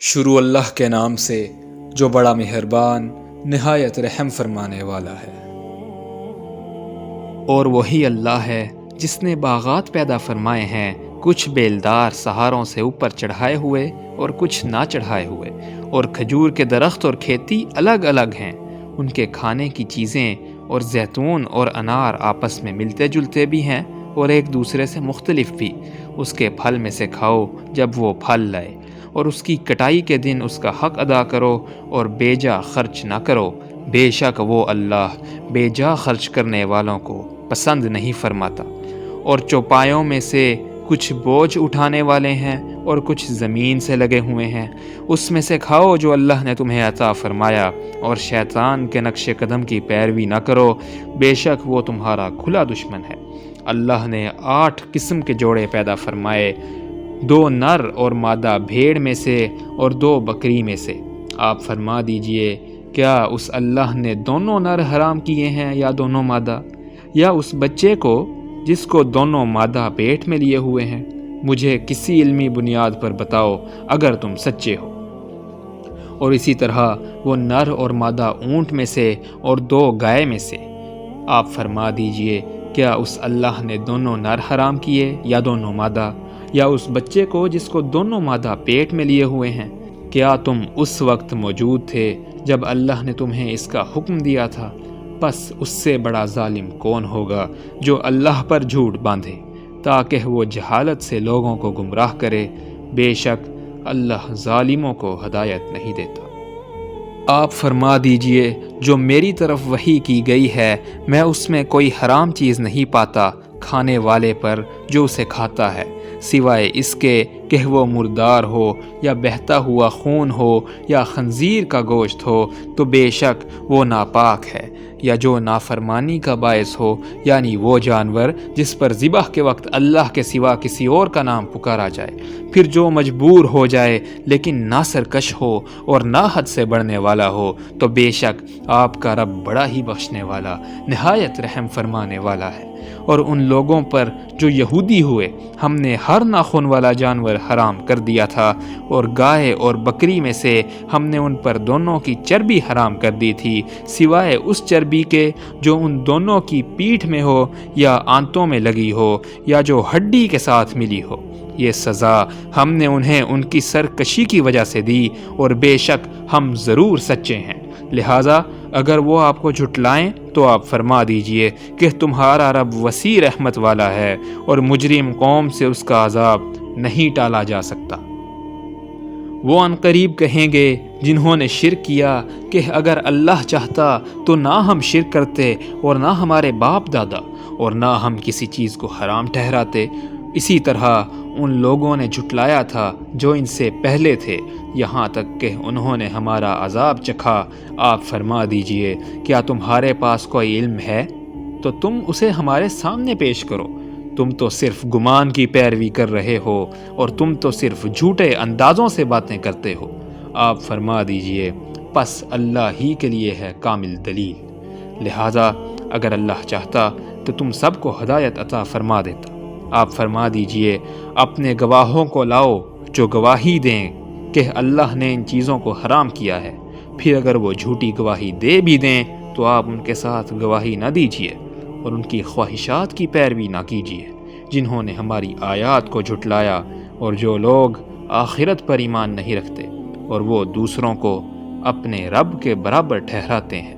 شروع اللہ کے نام سے جو بڑا مہربان نہایت رحم فرمانے والا ہے۔ اور وہی اللہ ہے جس نے باغات پیدا فرمائے ہیں، کچھ بیلدار سہاروں سے اوپر چڑھائے ہوئے اور کچھ نہ چڑھائے ہوئے، اور کھجور کے درخت اور کھیتی الگ الگ ہیں، ان کے کھانے کی چیزیں اور زیتون اور انار آپس میں ملتے جلتے بھی ہیں اور ایک دوسرے سے مختلف بھی۔ اس کے پھل میں سے کھاؤ جب وہ پھل لائے، اور اس کی کٹائی کے دن اس کا حق ادا کرو اور بیجا خرچ نہ کرو، بے شک وہ اللہ بیجا خرچ کرنے والوں کو پسند نہیں فرماتا۔ اور چوپایوں میں سے کچھ بوجھ اٹھانے والے ہیں اور کچھ زمین سے لگے ہوئے ہیں، اس میں سے کھاؤ جو اللہ نے تمہیں عطا فرمایا، اور شیطان کے نقش قدم کی پیروی نہ کرو، بے شک وہ تمہارا کھلا دشمن ہے۔ اللہ نے 8 قسم کے جوڑے پیدا فرمائے، 2 نر اور مادہ بھیڑ میں سے اور 2 بکری میں سے۔ آپ فرما دیجئے، کیا اس اللہ نے دونوں نر حرام کیے ہیں یا دونوں مادہ، یا اس بچے کو جس کو دونوں مادہ پیٹ میں لیے ہوئے ہیں؟ مجھے کسی علمی بنیاد پر بتاؤ اگر تم سچے ہو۔ اور اسی طرح وہ نر اور مادہ اونٹ میں سے اور 2 گائے میں سے۔ آپ فرما دیجئے، کیا اس اللہ نے دونوں نر حرام کیے یا دونوں مادہ، یا اس بچے کو جس کو دونوں مادہ پیٹ میں لیے ہوئے ہیں؟ کیا تم اس وقت موجود تھے جب اللہ نے تمہیں اس کا حکم دیا تھا؟ پس اس سے بڑا ظالم کون ہوگا جو اللہ پر جھوٹ باندھے تاکہ وہ جہالت سے لوگوں کو گمراہ کرے؟ بے شک اللہ ظالموں کو ہدایت نہیں دیتا۔ آپ فرما دیجئے، جو میری طرف وحی کی گئی ہے، میں اس میں کوئی حرام چیز نہیں پاتا کھانے والے پر جو اسے کھاتا ہے، سوائے اس کے کہ وہ مردار ہو یا بہتا ہوا خون ہو یا خنزیر کا گوشت ہو تو بے شک وہ ناپاک ہے، یا جو نافرمانی کا باعث ہو، یعنی وہ جانور جس پر ذبح کے وقت اللہ کے سوا کسی اور کا نام پکارا جائے، پھر جو مجبور ہو جائے لیکن نہ سرکش ہو اور نہ حد سے بڑھنے والا ہو، تو بے شک آپ کا رب بڑا ہی بخشنے والا نہایت رحم فرمانے والا ہے۔ اور ان لوگوں پر جو یہودی ہوئے، ہم نے ہر ناخن والا جانور حرام کر دیا تھا، اور گائے اور بکری میں سے ہم نے ان پر دونوں کی چربی حرام کر دی تھی، سوائے اس چربی کے جو ان دونوں کی پیٹھ میں ہو یا آنتوں میں لگی ہو یا جو ہڈی کے ساتھ ملی ہو۔ یہ سزا ہم نے انہیں ان کی سرکشی کی وجہ سے دی، اور بے شک ہم ضرور سچے ہیں۔ لہٰذا اگر وہ آپ کو جھٹلائیں تو آپ فرما دیجئے کہ تمہارا رب وسیع رحمت والا ہے، اور مجرم قوم سے اس کا عذاب نہیں ٹالا جا سکتا۔ وہ عنقریب کہیں گے جنہوں نے شرک کیا کہ اگر اللہ چاہتا تو نہ ہم شرک کرتے اور نہ ہمارے باپ دادا، اور نہ ہم کسی چیز کو حرام ٹھہراتے۔ اسی طرح ان لوگوں نے جھٹلایا تھا جو ان سے پہلے تھے، یہاں تک کہ انہوں نے ہمارا عذاب چکھا۔ آپ فرما دیجئے، کیا تمہارے پاس کوئی علم ہے تو تم اسے ہمارے سامنے پیش کرو۔ تم تو صرف گمان کی پیروی کر رہے ہو، اور تم تو صرف جھوٹے اندازوں سے باتیں کرتے ہو۔ آپ فرما دیجئے، پس اللہ ہی کے لیے ہے کامل دلیل، لہٰذا اگر اللہ چاہتا تو تم سب کو ہدایت عطا فرما دیتا۔ آپ فرما دیجئے، اپنے گواہوں کو لاؤ جو گواہی دیں کہ اللہ نے ان چیزوں کو حرام کیا ہے، پھر اگر وہ جھوٹی گواہی دے بھی دیں تو آپ ان کے ساتھ گواہی نہ دیجئے، اور ان کی خواہشات کی پیروی نہ کیجیے جنہوں نے ہماری آیات کو جھٹلایا، اور جو لوگ آخرت پر ایمان نہیں رکھتے اور وہ دوسروں کو اپنے رب کے برابر ٹھہراتے ہیں۔